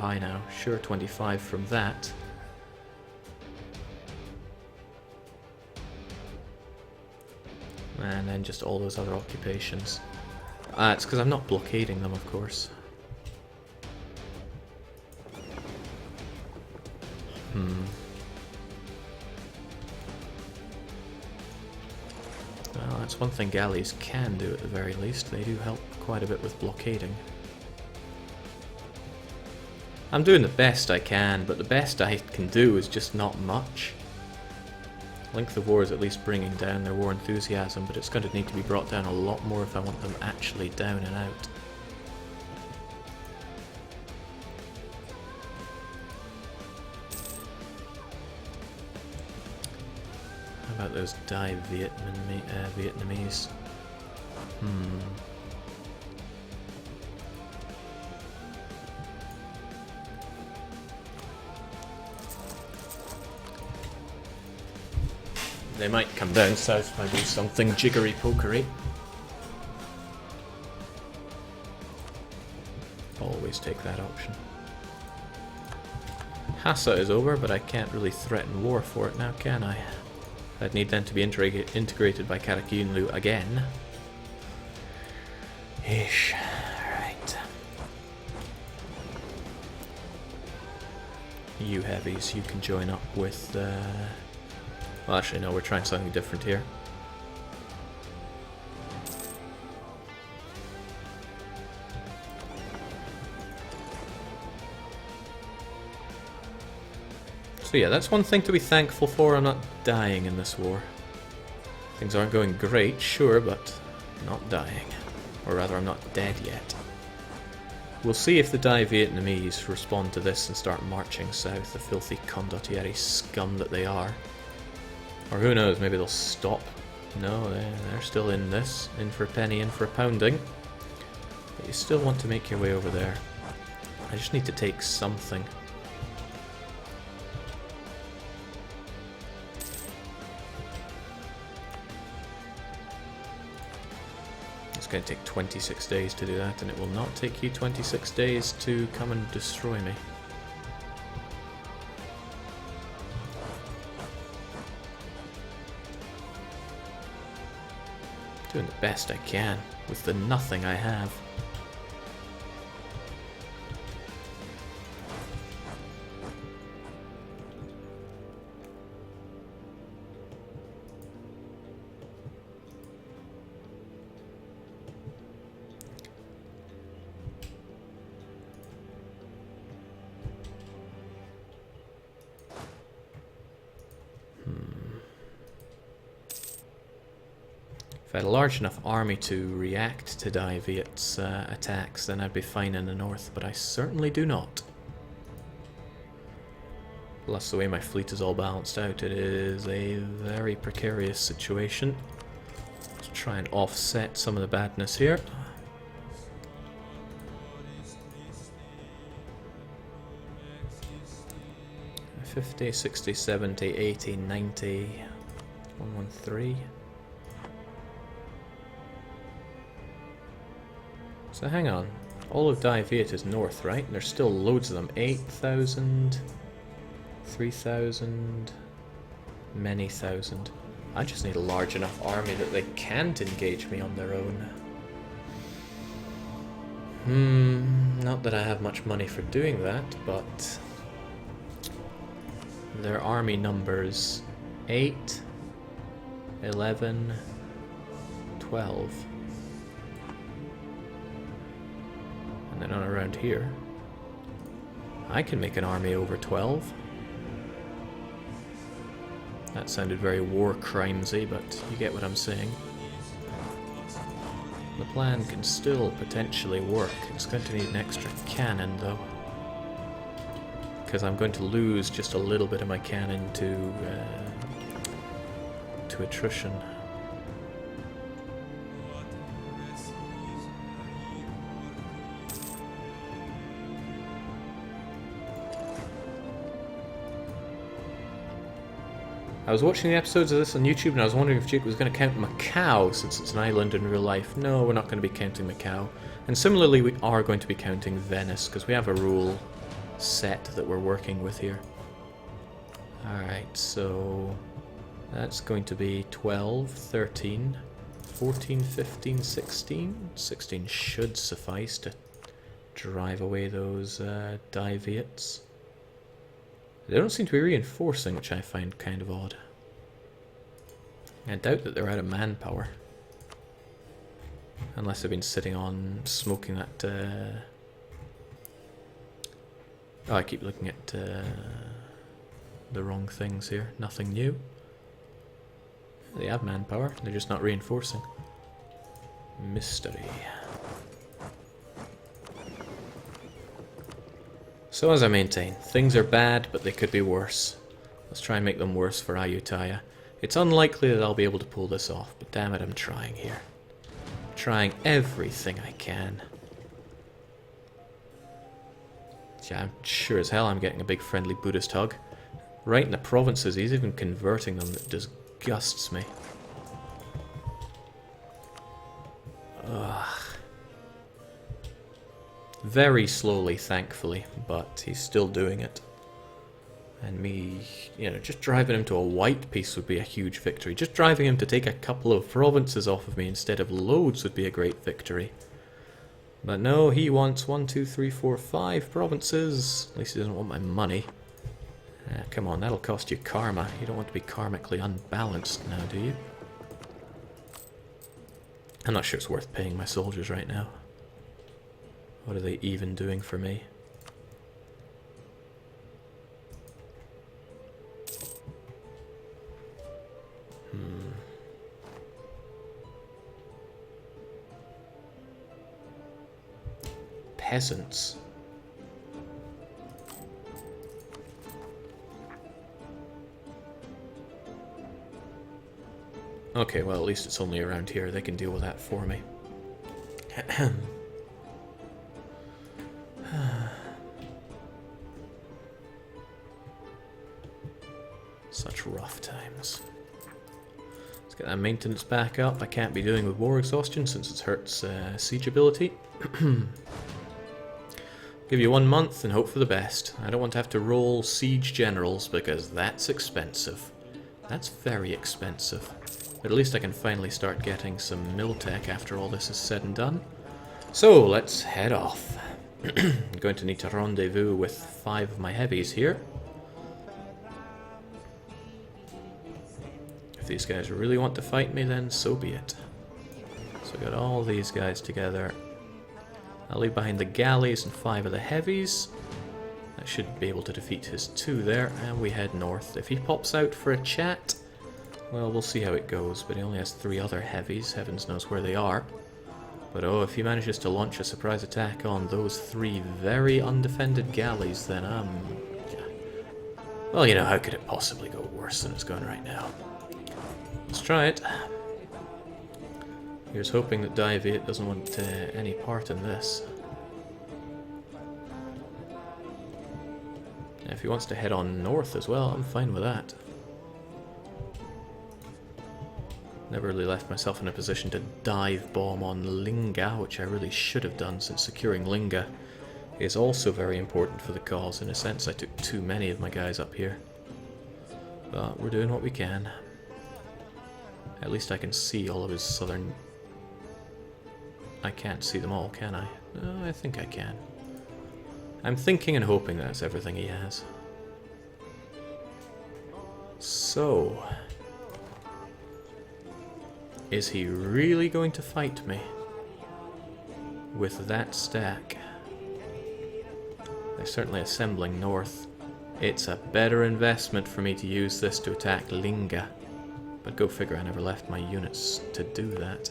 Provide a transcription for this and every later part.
high now. Sure, 25 from that. And then just all those other occupations. It's because I'm not blockading them, of course. Well, that's one thing galleys can do at the very least. They do help quite a bit with blockading. I'm doing the best I can, but the best I can do is just not much. Length of War is at least bringing down their war enthusiasm, but it's going to need to be brought down a lot more if I want them actually down and out. How about those Vietnamese? They might come down south if I do something jiggery-pokery. Always take that option. Hassa is over, but I can't really threaten war for it now, can I? I'd need them to be integrated by Karakyunlu again. Ish. Right. You heavies, you can join up with... Well, actually, no, we're trying something different here. So yeah, that's one thing to be thankful for. I'm not dying in this war. Things aren't going great, sure, but not dying. Or rather, I'm not dead yet. We'll see if the Dai Vietnamese respond to this and start marching south, the filthy condottieri scum that they are. Or who knows, maybe they'll stop. No, they're still in this. In for a penny, in for a pounding. But you still want to make your way over there. I just need to take something. It's going to take 26 days to do that, and it will not take you 26 days to come and destroy me. Doing the best I can with the nothing I have. If I had a large enough army to react to Dai Viet's attacks, then I'd be fine in the north, but I certainly do not. Plus, the way my fleet is all balanced out, it is a very precarious situation. Let's try and offset some of the badness here. $50, $60, $70, $80, $90, $113. So hang on, all of Dai Viet is north, right? And there's still loads of them. 8,000, 3,000, many thousand. I just need a large enough army that they can't engage me on their own. Not that I have much money for doing that, but their army numbers 8, 11, 12. And then on around here, I can make an army over 12. That sounded very war crimesy, but you get what I'm saying. The plan can still potentially work. It's going to need an extra cannon, though, because I'm going to lose just a little bit of my cannon to attrition. I was watching the episodes of this on YouTube and I was wondering if Jake was going to count Macau since it's an island in real life. No, we're not going to be counting Macau. And similarly, we are going to be counting Venice because we have a rule set that we're working with here. Alright, so that's going to be 12, 13, 14, 15, 16. 16 should suffice to drive away those Diviates. They don't seem to be reinforcing, which I find kind of odd. I doubt that they're out of manpower. Unless they've been sitting on smoking that... Oh, I keep looking at the wrong things here. Nothing new. They have manpower, they're just not reinforcing. Mystery. So as I maintain, things are bad, but they could be worse. Let's try and make them worse for Ayutthaya. It's unlikely that I'll be able to pull this off, but damn it, I'm trying here. I'm trying everything I can. Yeah, I'm sure as hell I'm getting a big friendly Buddhist hug. Right in the provinces, he's even converting them. It disgusts me. Ugh. Very slowly, thankfully, but he's still doing it. And me, you know, just driving him to a white piece would be a huge victory. Just driving him to take a couple of provinces off of me instead of loads would be a great victory. But no, he wants 1, 2, 3, 4, 5 provinces. At least he doesn't want my money. Come on, that'll cost you karma. You don't want to be karmically unbalanced now, do you? I'm not sure it's worth paying my soldiers right now. What are they even doing for me? Peasants. Okay, well at least it's only around here. They can deal with that for me. Such rough times. Let's get that maintenance back up. I can't be doing with war exhaustion since it hurts siege ability. Give you 1 month and hope for the best. I don't want to have to roll siege generals because that's expensive. That's very expensive. But at least I can finally start getting some mill tech after all this is said and done. So let's head off. I'm going to need to rendezvous with 5 of my heavies here. If these guys really want to fight me, then so be it. So I got all these guys together. I'll leave behind the galleys and 5 of the heavies. I should be able to defeat his 2 there, and we head north. If he pops out for a chat, well, we'll see how it goes, but he only has 3 other heavies. Heavens knows where they are. But oh, if he manages to launch a surprise attack on those 3 very undefended galleys, then yeah. Well, you know, how could it possibly go worse than it's going right now? Let's try it. Here's hoping that Diviate doesn't want any part in this. And if he wants to head on north as well, I'm fine with that. Never really left myself in a position to dive bomb on Linga, which I really should have done, since securing Linga is also very important for the cause. In a sense, I took too many of my guys up here. But we're doing what we can. At least I can see all of his southern... I can't see them all, can I? No, I think I can. I'm thinking and hoping that's everything he has. So... is he really going to fight me? With that stack? They're certainly assembling north. It's a better investment for me to use this to attack Linga. But go figure, I never left my units to do that.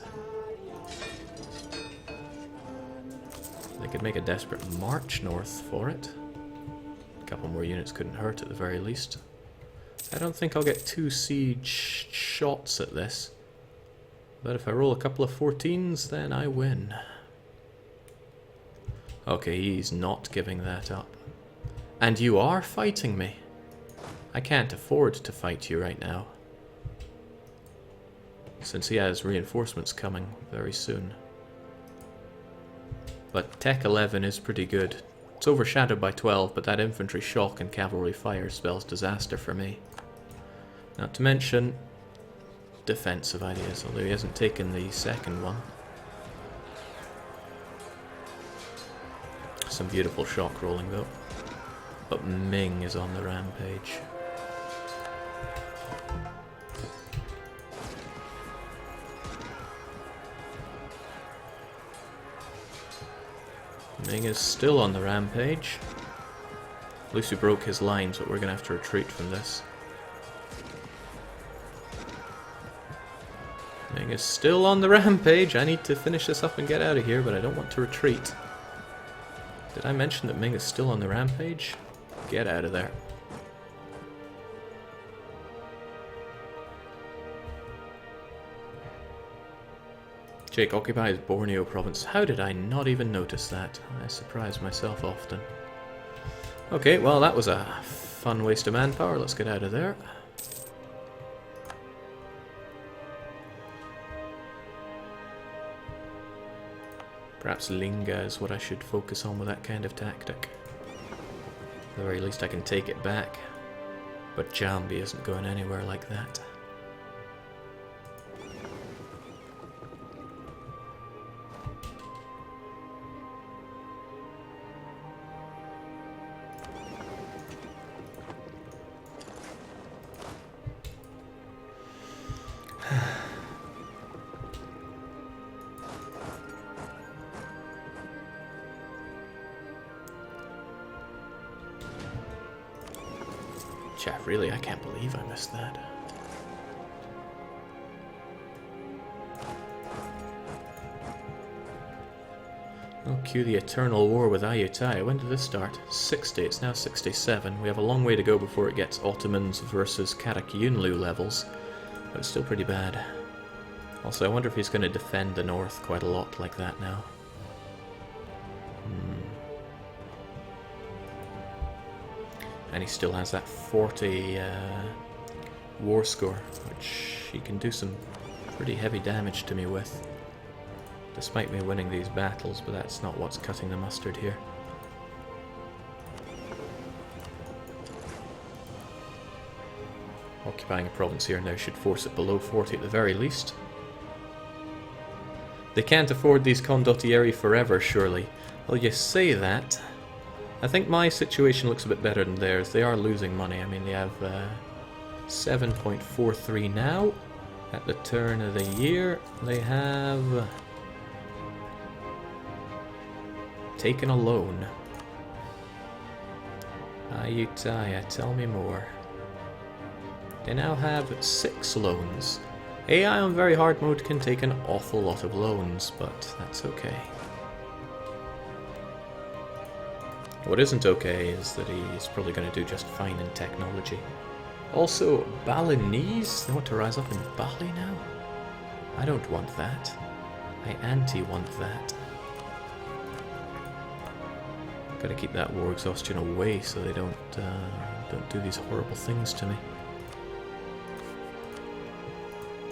They could make a desperate march north for it. A couple more units couldn't hurt at the very least. I don't think I'll get 2 siege shots at this. But if I roll a couple of 14s, then I win. Okay, he's not giving that up. And you are fighting me. I can't afford to fight you right now, since he has reinforcements coming very soon. But Tech 11 is pretty good. It's overshadowed by 12, but that infantry shock and cavalry fire spells disaster for me. Not to mention defensive ideas, although he hasn't taken the second one. Some beautiful shock rolling though. But Ming is on the rampage. Ming is still on the rampage. At least we broke his lines, but we're going to have to retreat from this. Ming is still on the rampage. I need to finish this up and get out of here, but I don't want to retreat. Did I mention that Ming is still on the rampage? Get out of there. Jake occupies Borneo province. How did I not even notice that? I surprise myself often. Okay, well that was a fun waste of manpower. Let's get out of there. Perhaps Linga is what I should focus on with that kind of tactic. At the very least I can take it back. But Jambi isn't going anywhere like that. Chat, really? I can't believe I missed that. Oh, cue the eternal war with Ayutthaya. When did this start? 60. It's now 67. We have a long way to go before it gets Ottomans versus Karakyunlu levels. But it's still pretty bad. Also, I wonder if he's going to defend the north quite a lot like that now. And he still has that 40 war score, which he can do some pretty heavy damage to me with. Despite me winning these battles, but that's not what's cutting the mustard here. Occupying a province here now should force it below 40 at the very least. They can't afford these condottieri forever, surely. Well, you say that. I think my situation looks a bit better than theirs. They are losing money. I mean, they have 7.43 now. At the turn of the year, they have taken a loan. Ayutthaya, tell me more. They now have 6 loans. AI on very hard mode can take an awful lot of loans, but that's okay. What isn't okay is that he's probably going to do just fine in technology. Also, Balinese? They want to rise up in Bali now? I don't want that. I anti-want that. Gotta keep that war exhaustion away so they don't do these horrible things to me.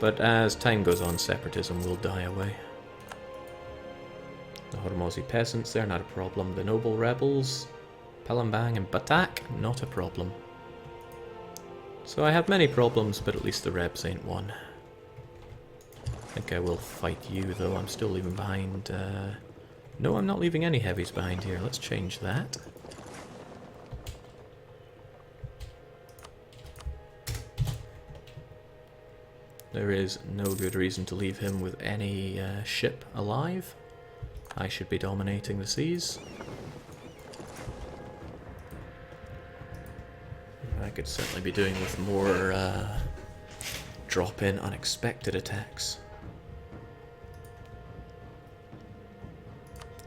But as time goes on, separatism will die away. The Hormozi peasants, they're not a problem. The noble rebels, Palembang and Batak, not a problem. So I have many problems, but at least the Rebs ain't one. I think I will fight you, though. I'm still leaving behind... No, I'm not leaving any heavies behind here. Let's change that. There is no good reason to leave him with any ship alive. I should be dominating the seas. I could certainly be doing with more drop-in unexpected attacks.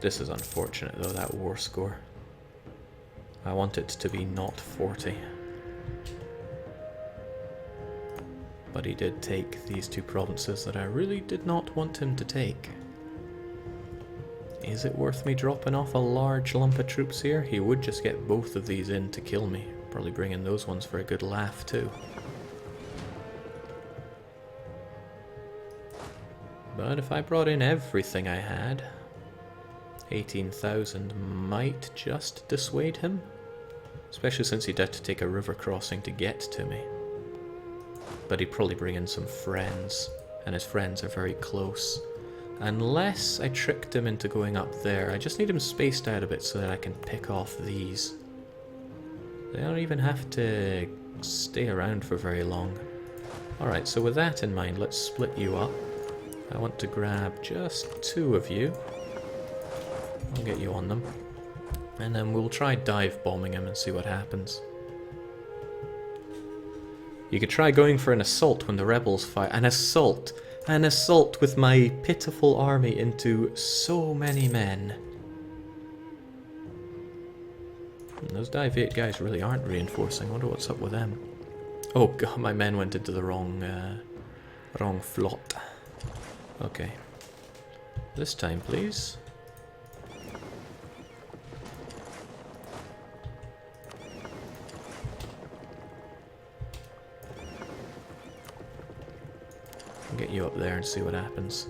This is unfortunate though, that war score. I want it to be not 40. But he did take these 2 provinces that I really did not want him to take. Is it worth me dropping off a large lump of troops here? He would just get both of these in to kill me. Probably bring in those ones for a good laugh too. But if I brought in everything I had, 18,000 might just dissuade him. Especially since he'd have to take a river crossing to get to me. But he'd probably bring in some friends, and his friends are very close. Unless I tricked him into going up there. I just need him spaced out a bit so that I can pick off these. They don't even have to stay around for very long. Alright, so with that in mind, let's split you up. I want to grab just 2 of you. I'll get you on them. And then we'll try dive bombing him and see what happens. You could try going for an assault when the rebels fire. An assault! An assault with my pitiful army into so many men. And those dive 8 guys really aren't reinforcing. I wonder what's up with them. Oh god, my men went into the wrong flot. Okay. This time, please. I'll get you up there and see what happens.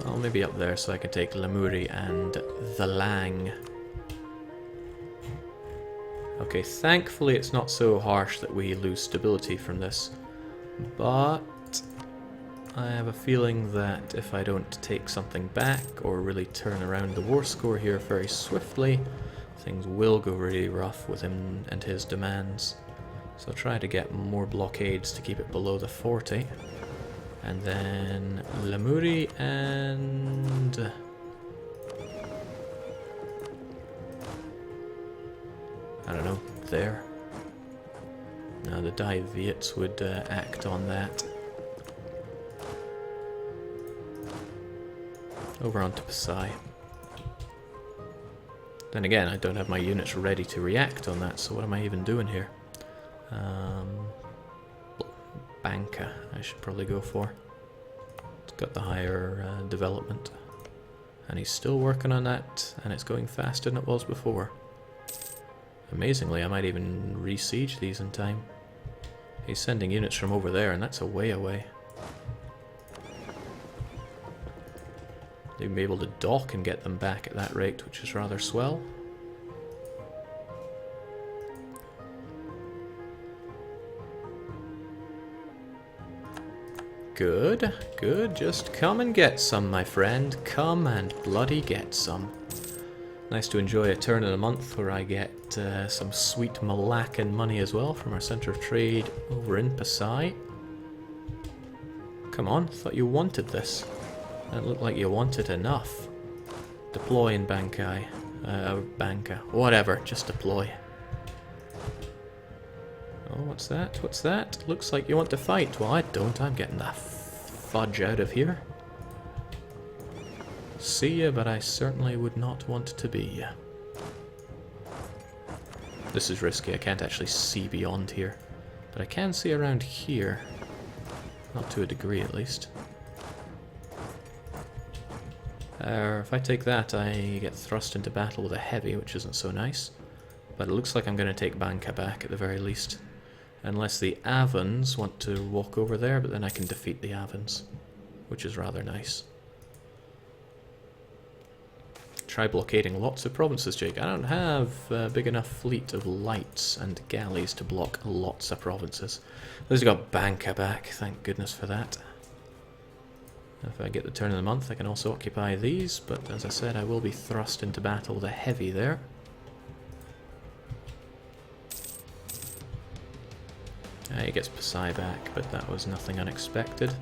Well, maybe up there so I can take Lemuri and the Lang. Okay, thankfully it's not so harsh that we lose stability from this. But I have a feeling that if I don't take something back or really turn around the war score here very swiftly, things will go really rough with him and his demands. So I'll try to get more blockades to keep it below the 40. And then Lemuri and... I don't know, there. Now the dive Viets would act on that. Over onto Pasai. Then again, I don't have my units ready to react on that, so what am I even doing here? Banka, I should probably go for. It's got the higher development. And he's still working on that, and it's going faster than it was before. Amazingly, I might even re-siege these in time. He's sending units from over there, and that's a way away. They'd be able to dock and get them back at that rate, which is rather swell. Good, good. Just come and get some, my friend. Come and bloody get some. Nice to enjoy a turn in a month where I get some sweet Malacan money as well from our centre of trade over in Pasai. Come on, thought you wanted this. That looked like you wanted enough. Deploy in Bankai. Banka. Whatever, just deploy. Oh, what's that? What's that? Looks like you want to fight. Well, I don't. I'm getting the fudge out of here. See ya, but I certainly would not want to be ya. This is risky. I can't actually see beyond here. But I can see around here. Not to a degree, at least. If I take that, I get thrust into battle with a heavy, which isn't so nice. But it looks like I'm going to take Banka back at the very least. Unless the Avans want to walk over there, but then I can defeat the Avans, which is rather nice. Try blockading lots of provinces, Jake. I don't have a big enough fleet of lights and galleys to block lots of provinces. At least I got Banka back, thank goodness for that. If I get the turn of the month, I can also occupy these, but as I said, I will be thrust into battle with a heavy there. He gets Pasai back, but that was nothing unexpected.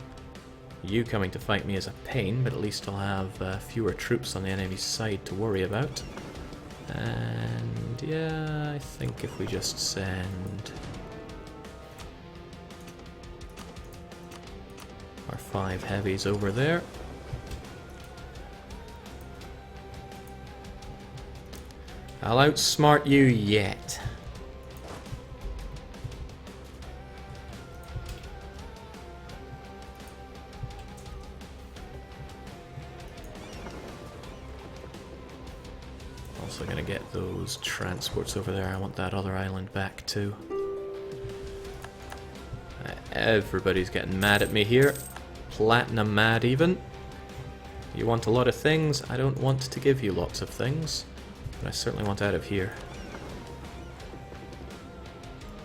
You coming to fight me is a pain, but at least I'll have fewer troops on the enemy's side to worry about. And yeah, I think if we just send our 5 heavies over there. I'll outsmart you yet. Also gonna get those transports over there. I want that other island back too. Everybody's getting mad at me here. Platinum mad even. You want a lot of things. I don't want to give you lots of things. But I certainly want out of here.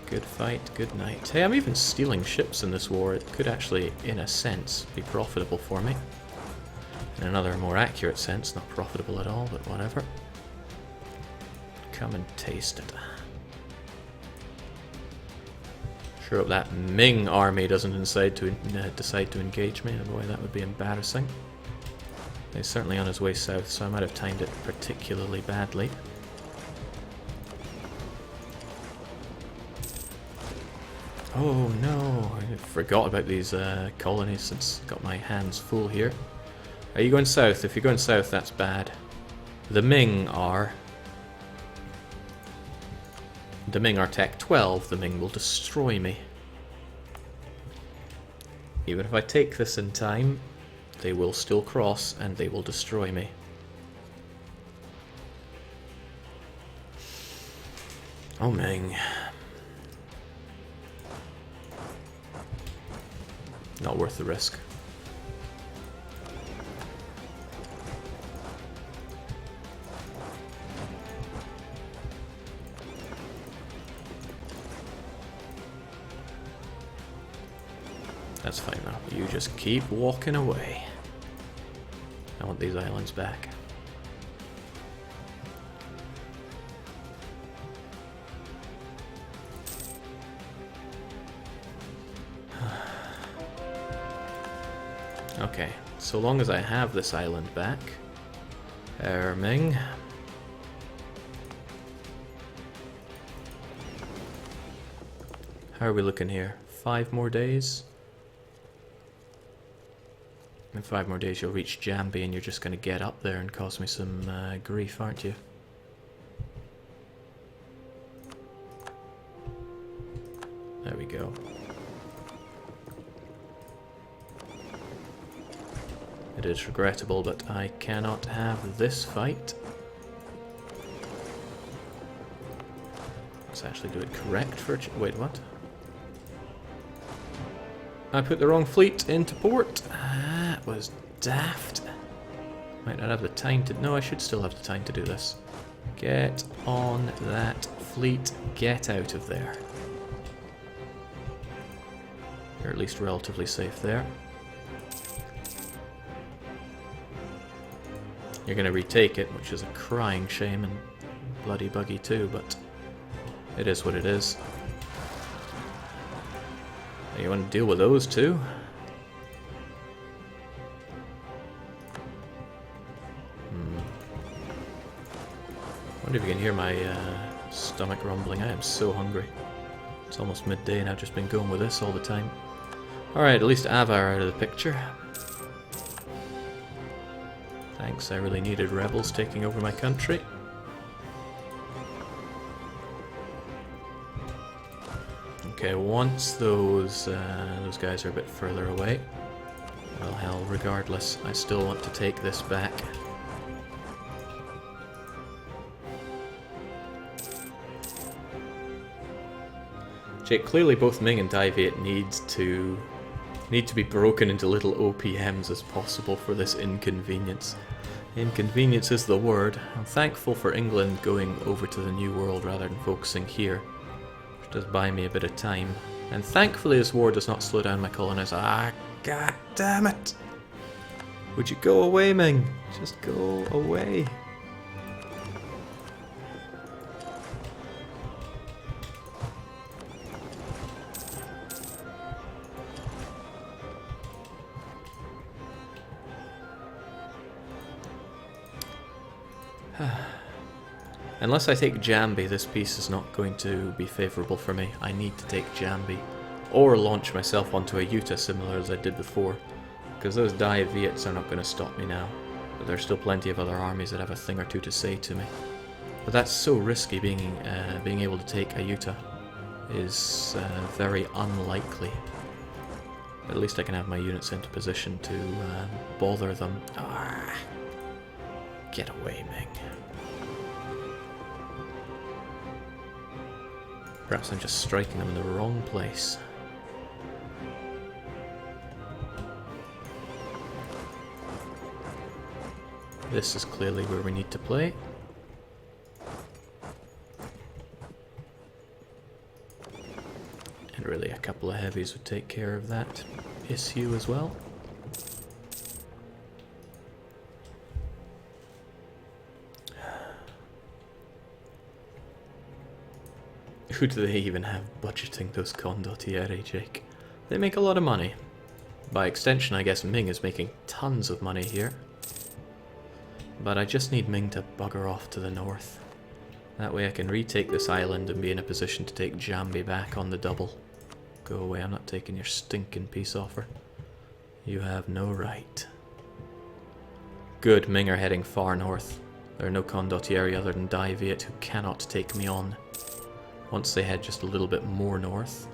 Good fight, good night. Hey, I'm even stealing ships in this war. It could actually, in a sense, be profitable for me. In another more accurate sense, not profitable at all, but whatever. Come and taste it. Sure hope that Ming army doesn't decide to engage me. Boy, that would be embarrassing. He's certainly on his way south, so I might have timed it particularly badly. Oh no, I forgot about these colonies since I've got my hands full here. Are you going south? If you're going south, that's bad. The Ming are Tech 12. The Ming will destroy me. Even if I take this in time, they will still cross and they will destroy me. Oh, Ming. Not worth the risk. That's fine now. You just keep walking away. I want these islands back. Okay, so long as I have this island back. Ming. How are we looking here? 5 more days? In 5 more days you'll reach Jambi and you're just going to get up there and cause me some grief, aren't you? There we go. It is regrettable, but I cannot have this fight. Let's actually do it correct for wait, what? I put the wrong fleet into port. That was daft. Might not have the time to... No, I should still have the time to do this. Get on that fleet. Get out of there. You're at least relatively safe there. You're going to retake it, which is a crying shame, and bloody buggy too, but it is what it is. You want to deal with those too? I wonder if you can hear my stomach rumbling. I am so hungry. It's almost midday and I've just been going with this all the time. Alright, at least Avar out of the picture. Thanks, I really needed rebels taking over my country. Okay, once those guys are a bit further away, well, hell, regardless, I still want to take this back. Jake, clearly both Ming and Dai Viet need to be broken into little OPMs as possible for this inconvenience. Inconvenience is the word. I'm thankful for England going over to the New World rather than focusing here. Does buy me a bit of time. And thankfully this war does not slow down my colonization. Ah, god damn it! Would you go away, Ming? Just go away. Unless I take Jambi, this piece is not going to be favourable for me. I need to take Jambi. Or launch myself onto a Utah similar as I did before. Because those Dai Viets are not going to stop me now. But there's still plenty of other armies that have a thing or two to say to me. But that's so risky, being able to take a Utah is very unlikely. But at least I can have my units into position to bother them. Ah, get away, Ming. Perhaps I'm just striking them in the wrong place. This is clearly where we need to play. And really a couple of heavies would take care of that issue as well. Who do they even have budgeting those condottieri, Jake? They make a lot of money. By extension, I guess Ming is making tons of money here. But I just need Ming to bugger off to the north. That way I can retake this island and be in a position to take Jambi back on the double. Go away, I'm not taking your stinking peace offer. You have no right. Good, Ming are heading far north. There are no condottieri other than Dai Viet who cannot take me on. Once they head just a little bit more north.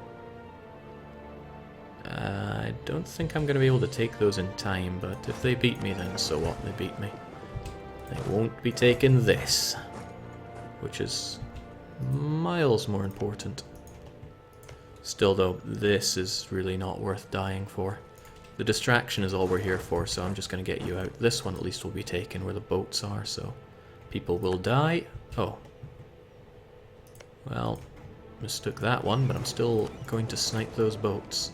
I don't think I'm going to be able to take those in time, but if they beat me then so what, they beat me. They won't be taking this, which is miles more important. Still though, this is really not worth dying for. The distraction is all we're here for, so I'm just going to get you out. This one at least will be taken where the boats are, so people will die. Oh. Well, mistook that one, but I'm still going to snipe those boats.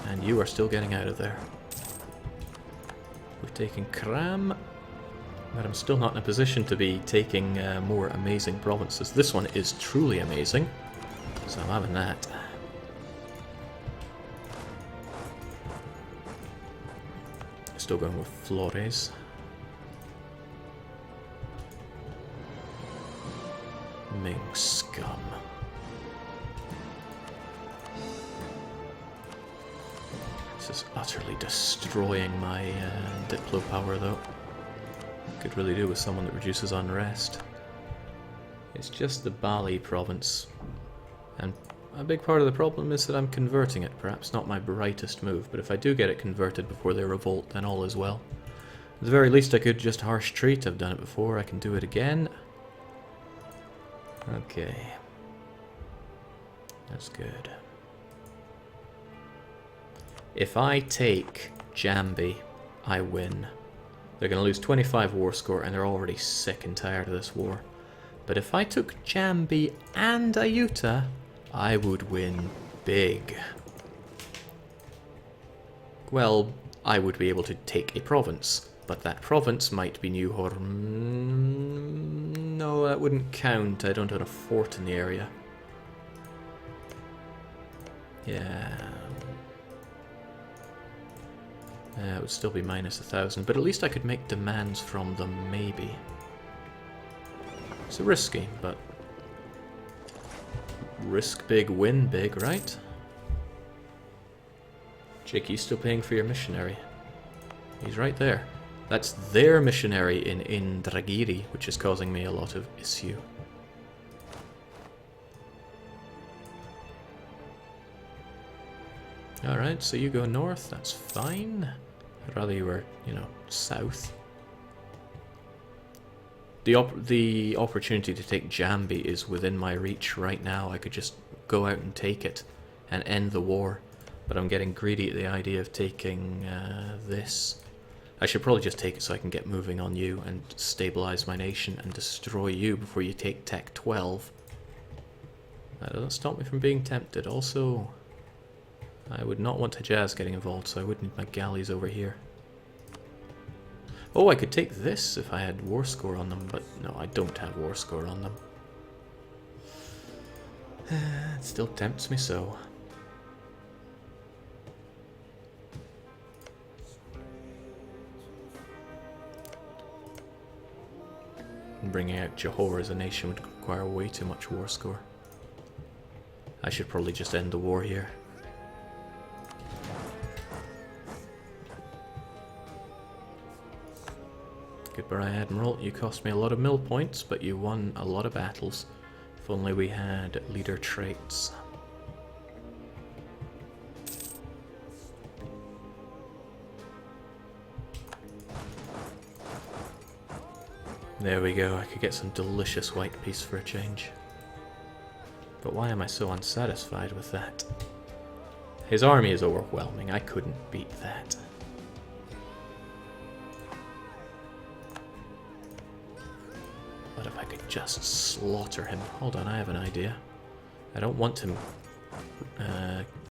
And you are still getting out of there. We're taking Kram, but I'm still not in a position to be taking more amazing provinces. This one is truly amazing, so I'm having that. Still going with Flores. Ming scum. This is utterly destroying my Diplo power though. Could really do with someone that reduces unrest. It's just the Bali province. And a big part of the problem is that I'm converting it. Perhaps not my brightest move, but if I do get it converted before they revolt, then all is well. At the very least I could just harsh treat. I've done it before, I can do it again. Okay. That's good. If I take Jambi, I win. They're going to lose 25 war score and they're already sick and tired of this war. But if I took Jambi and Ayutthaya, I would win big. Well, I would be able to take a province, but that province might be New Hormuz. No, that wouldn't count. I don't own a fort in the area. Yeah. It would still be minus 1,000, but at least I could make demands from them, maybe. It's risky, but risk big, win big, right? Jake, you still paying for your missionary? He's right there. That's their missionary in Indragiri, which is causing me a lot of issue. Alright, so you go north, that's fine. I'd rather you were, you know, south. The opportunity to take Jambi is within my reach right now. I could just go out and take it and end the war. But I'm getting greedy at the idea of taking this. I should probably just take it so I can get moving on you and stabilize my nation and destroy you before you take Tech 12. That doesn't stop me from being tempted. Also, I would not want Hejaz getting involved, so I would need my galleys over here. Oh, I could take this if I had war score on them, but no, I don't have war score on them. It still tempts me so. Bringing out Johor as a nation would require way too much war score. I should probably just end the war here. Goodbye, Admiral. You cost me a lot of mill points, but you won a lot of battles. If only we had leader traits. There we go, I could get some delicious white peace for a change. But why am I so unsatisfied with that? His army is overwhelming, I couldn't beat that. just slaughter him. Hold on, I have an idea. I don't want him